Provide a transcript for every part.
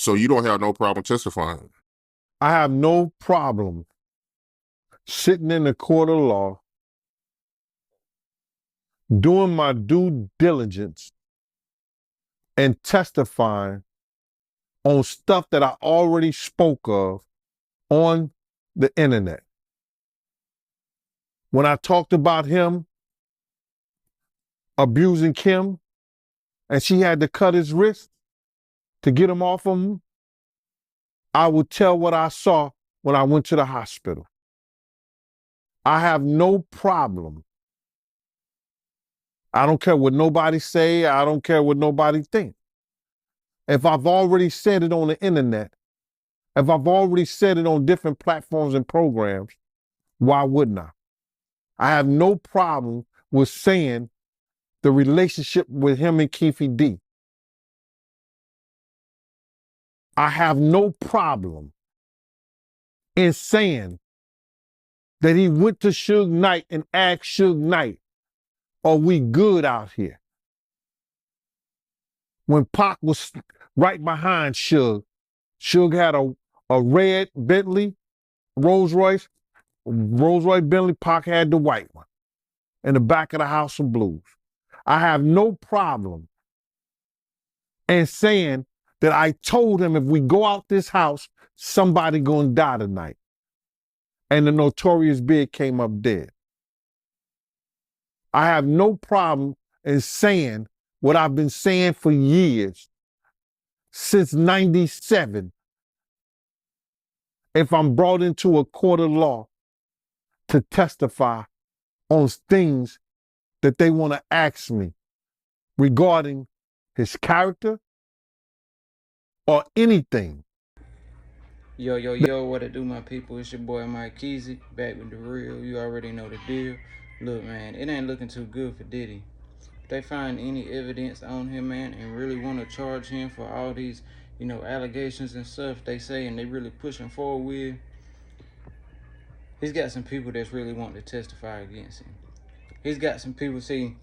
So you don't have no problem testifying? I have no problem sitting in the court of law, doing my due diligence, and testifying on stuff that I already spoke of on the internet. When I talked about him abusing Kim and she had to cut his wrist to get him off of him, I would tell what I saw when I went to the hospital. I have no problem. I don't care what nobody say. I don't care what nobody think. If I've already said it on the internet, if I've already said it on different platforms and programs, why wouldn't I? I have no problem with saying the relationship with him and Keefe D. I have no problem in saying that he went to Suge Knight and asked Suge Knight, are we good out here? When Pac was right behind Suge, Suge had a red Bentley, Rolls Royce Bentley. Pac had the white one in the back of the House of Blues. I have no problem in saying that I told him if we go out this house, somebody gonna die tonight. And the Notorious Big came up dead. I have no problem in saying what I've been saying for years, since 97. If I'm brought into a court of law to testify on things that they want to ask me regarding his character or anything. Yo, what it do, my people? It's your boy Mike Keezy, back with the real. You already know the deal. Look, man, it ain't looking too good for Diddy. If they find any evidence on him, man, and really want to charge him for all these, allegations and stuff they say and they really pushing forward with, he's got some people that's really wanting to testify against him. He's got some people, see,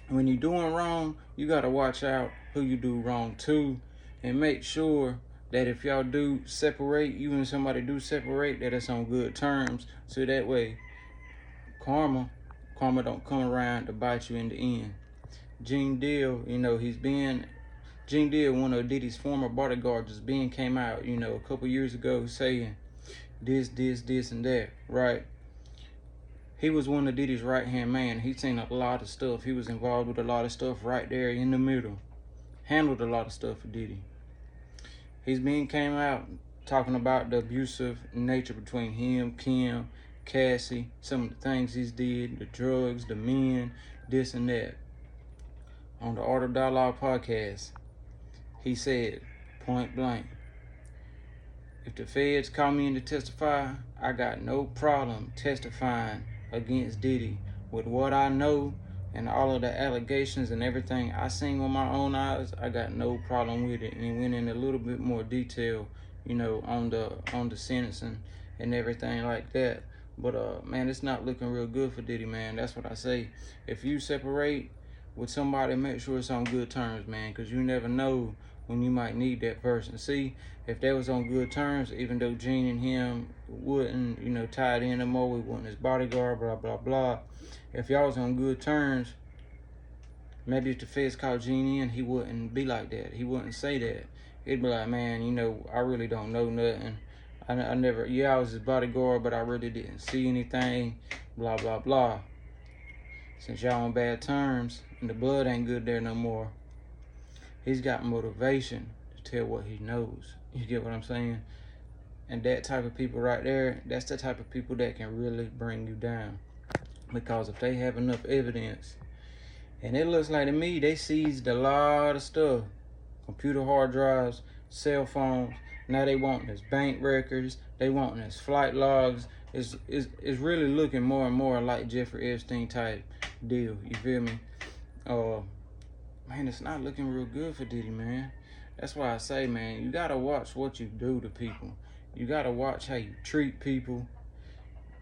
when you're doing wrong, you got to watch out who you do wrong to and make sure that if y'all do separate, you and somebody do separate, that it's on good terms. So that way, karma don't come around to bite you in the end. Gene Deal, Gene Deal, one of Diddy's former bodyguards, came out, a couple years ago saying this, and that, right? He was one of Diddy's right-hand man. He's seen a lot of stuff. He was involved with a lot of stuff right there in the middle. Handled a lot of stuff for Diddy. He's came out talking about the abusive nature between him, Kim, Cassie, some of the things he's did, the drugs, the men, this and that. On the Art of Dialogue podcast, he said, point blank, if the feds call me in to testify, I got no problem testifying against Diddy with what I know and all of the allegations and everything I seen with my own eyes. I got no problem with it, and he went in a little bit more detail, on the sentencing and everything like that. But man, it's not looking real good for Diddy, man. That's what I say. If you separate with somebody, make sure it's on good terms, man, because you never know when you might need that person. See, if they was on good terms, even though Gene and him wouldn't, tied in no more, we wasn't his bodyguard, blah, blah, blah. If y'all was on good terms, maybe if the feds called Gene in, he wouldn't be like that. He wouldn't say that. He'd be like, man, I really don't know nothing. I never, I was his bodyguard, but I really didn't see anything, blah, blah, blah. Since y'all on bad terms and the blood ain't good there no more, he's got motivation to tell what he knows. You get what I'm saying? And that type of people right there, that's the type of people that can really bring you down. Because if they have enough evidence, and it looks like to me, they seized a lot of stuff. Computer hard drives, cell phones. Now they want his bank records. They want his flight logs. It's really looking more and more like Jeffrey Epstein type deal. You feel me? Man, it's not looking real good for Diddy, man. That's why I say, man, you gotta watch what you do to people. You gotta watch how you treat people,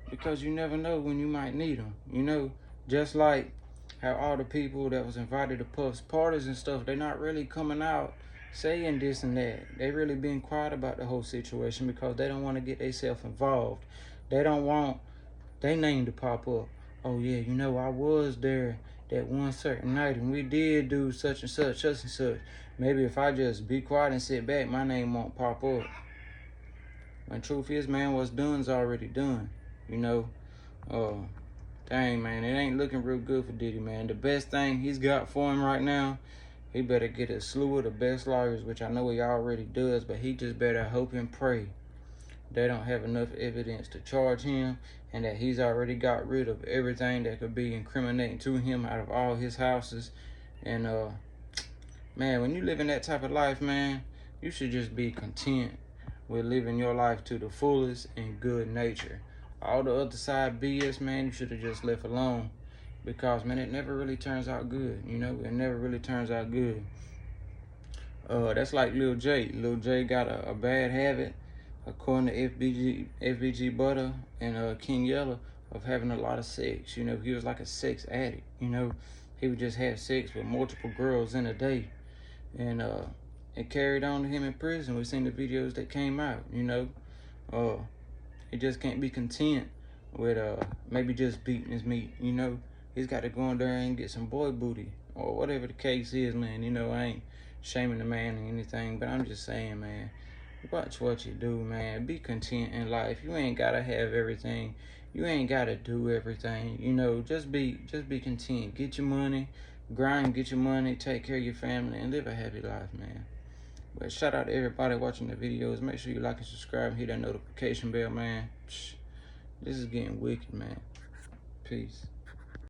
because you never know when you might need them. Just like how all the people that was invited to Puff's parties and stuff, they're not really coming out saying this and that. They really being quiet about the whole situation because they don't want to get themselves involved. They don't want their name to pop up. Oh yeah, you know, I was there that one certain night and we did do such and such, such and such. Maybe if I just be quiet and sit back, my name won't pop up. When truth is, man, what's done's already done. You know, dang, man, it ain't looking real good for Diddy, man. The best thing he's got for him right now, he better get a slew of the best lawyers, which I know he already does, but he just better hope and pray they don't have enough evidence to charge him and that he's already got rid of everything that could be incriminating to him out of all his houses. And, man, when you live in that type of life, man, you should just be content with living your life to the fullest in good nature. All the other side BS, man, you should have just left alone. Because, man, it never really turns out good. You know, it never really turns out good. That's like Lil J. Lil J got a bad habit, according to FBG Butter and King Yella, of having a lot of sex. You know, he was like a sex addict. You know, he would just have sex with multiple girls in a day. And it carried on to him in prison. We've seen the videos that came out, you know. He just can't be content with maybe just beating his meat, you know. He's got to go in there and get some boy booty or whatever the case is, man. You know, I ain't shaming the man or anything, but I'm just saying, man, watch what you do, man. Be content in life. You ain't got to have everything. You ain't got to do everything. You know, just be content. Get your money, grind, get your money, take care of your family, and live a happy life, man. But shout out to everybody watching the videos. Make sure you like and subscribe and hit that notification bell, man. This is getting wicked, man. Peace.